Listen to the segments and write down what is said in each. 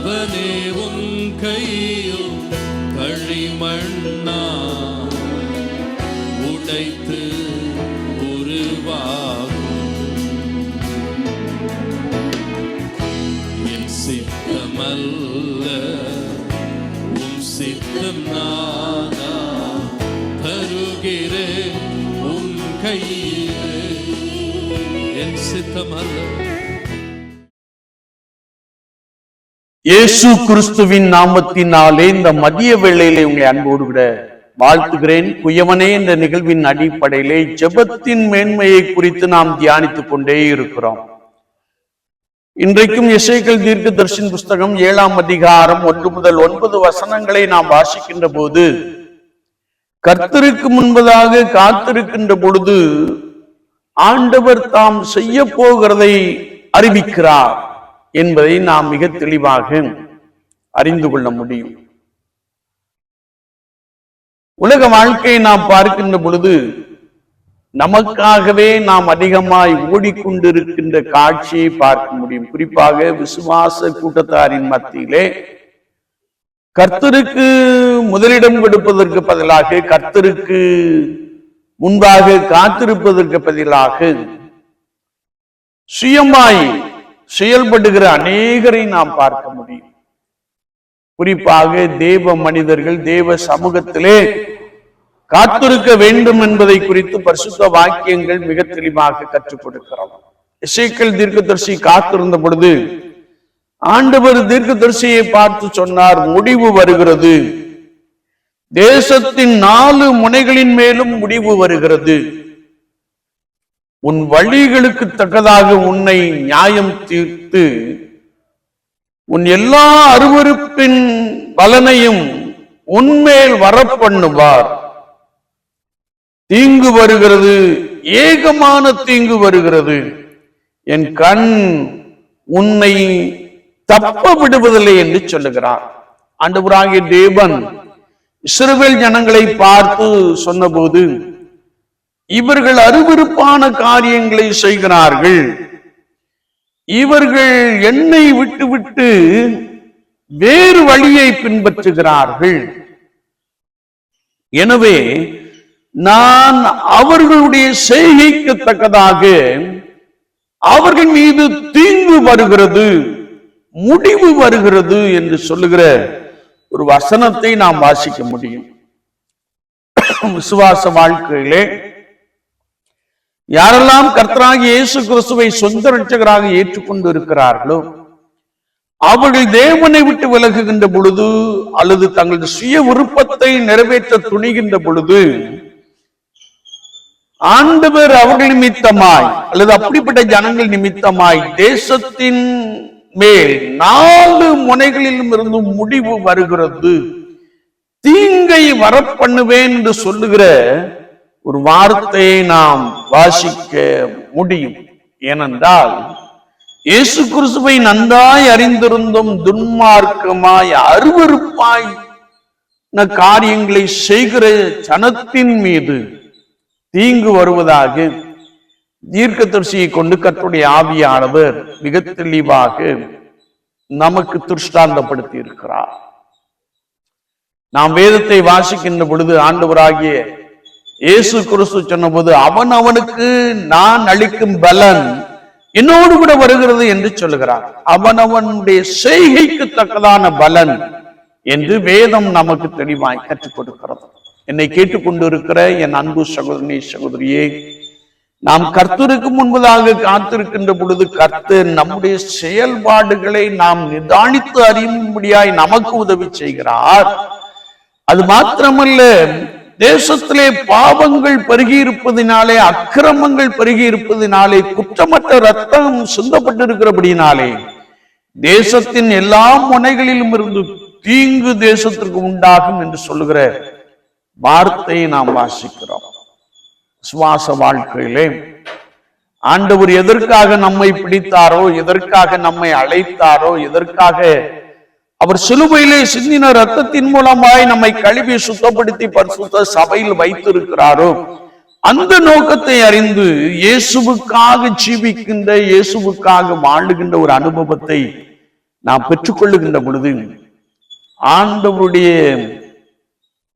அவனே உன் கையில் களிமண்ணா உடைத்து உருவாகும். என் சித்தமல்ல உம் சித்தம் நானா தருகிறேன் உன் கையிலே. என் சித்தமல்ல. இயேசு கிறிஸ்துவின் நாமத்தினாலே இந்த மதிய வேளையிலே உங்களை அன்போடு விட வாழ்த்துகிறேன். குயவனே என்ற நிகழ்வின் அடிப்படையிலே ஜெபத்தின் மேன்மையை குறித்து நாம் தியானித்துக் கொண்டே இருக்கிறோம். இன்றைக்கும் எசேக்கியேல் தீர்க்கதரிசியின் புஸ்தகம் 7ஆம் அதிகாரம் 1 முதல் 9 வசனங்களை நாம் வாசிக்கின்ற போது, கர்த்தருக்கு முன்பதாக காத்திருக்கின்ற பொழுது ஆண்டவர் தாம் செய்ய போகிறதை அறிவிக்கிறார் என்பதை நாம் மிக தெளிவாக அறிந்து கொள்ள முடியும். உலக வாழ்க்கையை நாம் பார்க்கின்ற பொழுது நமக்காகவே நாம் அதிகமாய் ஓடிக்கொண்டிருக்கின்ற காட்சியை பார்க்க முடியும். குறிப்பாக விசுவாச கூட்டத்தாரின் மத்தியிலே கர்த்தருக்கு முதலிடம் கொடுப்பதற்கு பதிலாக, கர்த்தருக்கு முன்பாக காத்திருப்பதற்கு பதிலாக சுயமாய் செயல்படுகிற அநேகரை நாம் பார்க்க முடியும். குறிப்பாக தேவ மனிதர்கள் தேவ சமூகத்திலே காத்திருக்க வேண்டும் என்பதை குறித்து பரிசுத்த வாக்கியங்கள் மிக தெளிவாக கற்றுக் கொடுக்கிறோம். எசேக்கியேல் தீர்க்கதரிசி காத்திருந்த பொழுது ஆண்டவர் தீர்க்கதரிசியை பார்த்து சொன்னார், முடிவு வருகிறது, தேசத்தின் 4 முனைகளின் மேலும் முடிவு வருகிறது. உன் வழிகளுக்கு தக்கதாக உன்னை நியாயம் தீர்த்து உன் எல்லா அருவருப்பின் பலனையும் உன்மேல் வரப்பண்ணுவார். தீங்கு வருகிறது, ஏகமான தீங்கு வருகிறது. என் கண் உன்னை தப்ப விடுவதில்லை என்று சொல்லுகிறார். ஆண்டவராகிய தேவன் இஸ்ரவேல் ஜனங்களை பார்த்து சொன்னபோது, இவர்கள் அருவருப்பான காரியங்களை செய்கிறார்கள், இவர்கள் என்னை விட்டு வேறு வழியை பின்பற்றுகிறார்கள். எனவே நான் அவர்களுடைய செய்கைக்கு தக்கதாக அவர்கள் மீது தீங்கு வருகிறது, முடிவு வருகிறது என்று சொல்லுகிற ஒரு வசனத்தை நாம் வாசிக்க முடியும். விசுவாச வாழ்க்கையிலே யாரெல்லாம் கர்த்தராகிய இயேசு கிறிஸ்துவை சொந்த இரட்சகராக ஏற்றுக்கொண்டு இருக்கிறார்களோ அவர்கள் தேவனை விட்டு விலகுகின்ற பொழுது அல்லது தங்களது சுய விருப்பத்தை நிறைவேற்ற துணிகின்ற பொழுது ஆண்டவர் அவர்கள் நிமித்தமாய் அல்லது அப்படிப்பட்ட ஜனங்கள் நிமித்தமாய் தேசத்தின் மேல் 4 முனைகளிலும் இருந்து முடிவு வருகிறது, தீங்கை வரப்பண்ணுவேன் என்று சொல்லுகிற ஒரு வார்த்தையை நாம் வாசிக்க முடியும். ஏனென்றால் இயேசு கிறிஸ்துவை நன்றாய் அறிந்திருந்தும் துன்மார்க்கமாய் அருவருப்பாய் காரியங்களை செய்கிற ஜனத்தின் மீது தீங்கு வருவதாக தீர்க்கதரிசியை கொண்டு கர்த்தருடைய ஆவியானவர் மிக தெளிவாக நமக்கு திருஷ்டாந்தப்படுத்தி இருக்கிறார். நாம் வேதத்தை வாசிக்கின்ற பொழுது ஆண்டவராகிய இயேசு கிறிஸ்து சொன்னபோது, அவனுக்கு நான் அளிக்கும் பலன் என்னோடு கூட வருகிறது என்று சொல்லுகிறார். அவனுடைய செய்கைக்கு தக்கதான பலன் என்று வேதம் நமக்கு தெளிவாய் கற்றுக் கொடுக்கிறது. என்னை கேட்டுக்கொண்டிருக்கிற என் அன்பு சகோதரனே சகோதரியே, நாம் கர்த்தருக்கு முன்பதாக காத்திருக்கின்ற பொழுது கர்த்தர் நம்முடைய செயல்பாடுகளை நாம் நிதானித்து அறியும்படியாய் நமக்கு உதவி செய்கிறார். அது மாத்திரமல்ல, தேசத்திலே பாவங்கள் பெருகி இருப்பதினாலே, அக்கிரமங்கள் பெருகி இருப்பதினாலே, குற்றமற்ற ரத்தம் சிந்தப்பட்டிருக்கிறபடினாலே தேசத்தின் எல்லா முனைகளிலும் இருந்து தீங்கு தேசத்திற்கு உண்டாகும் என்று சொல்லுகிற வார்த்தையை நாம் வாசிக்கிறோம். சுவாச வாழ்க்கையிலே ஆண்டவர் எதற்காக நம்மை பிடித்தாரோ, எதற்காக நம்மை அழைத்தாரோ, எதற்காக அவர் சிலுவையிலே சிந்தின ரத்தத்தின் மூலமாய் நம்மை கழுவி சுத்தப்படுத்தி பரிசுத்த சபையில் வைத்திருக்கிறாரோ, அந்த நோக்கத்தை அறிந்து இயேசுவுக்காக ஜீவிக்கின்ற, இயேசுவுக்காக வாழுகின்ற ஒரு அனுபவத்தை நாம் பெற்றுக்கொள்ளுகின்ற பொழுது ஆண்டவருடைய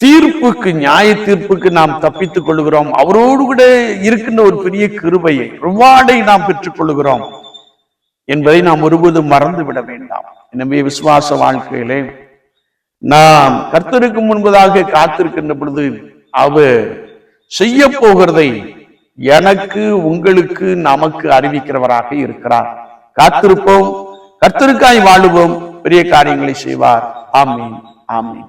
தீர்ப்புக்கு, நியாய தீர்ப்புக்கு நாம் தப்பித்துக் கொள்கிறோம். அவரோடு கூட இருக்கின்ற ஒரு பெரிய கிருபையை, ரிவார்டை நாம் பெற்றுக் கொள்கிறோம் என்பதை நாம் ஒருபோதும் மறந்து விட வேண்டாம். எனவே விசுவாச வாழ்க்கையிலே நாம் கர்த்தருக்கு முன்பதாக காத்திருக்கின்ற பொழுது அவர் செய்ய போகிறதை எனக்கு, உங்களுக்கு, நமக்கு அறிவிக்கிறவராக இருக்கிறார். காத்திருப்போம், கர்த்தருக்காய் வாழுவோம், பெரிய காரியங்களை செய்வார். ஆமீன், ஆமீன்.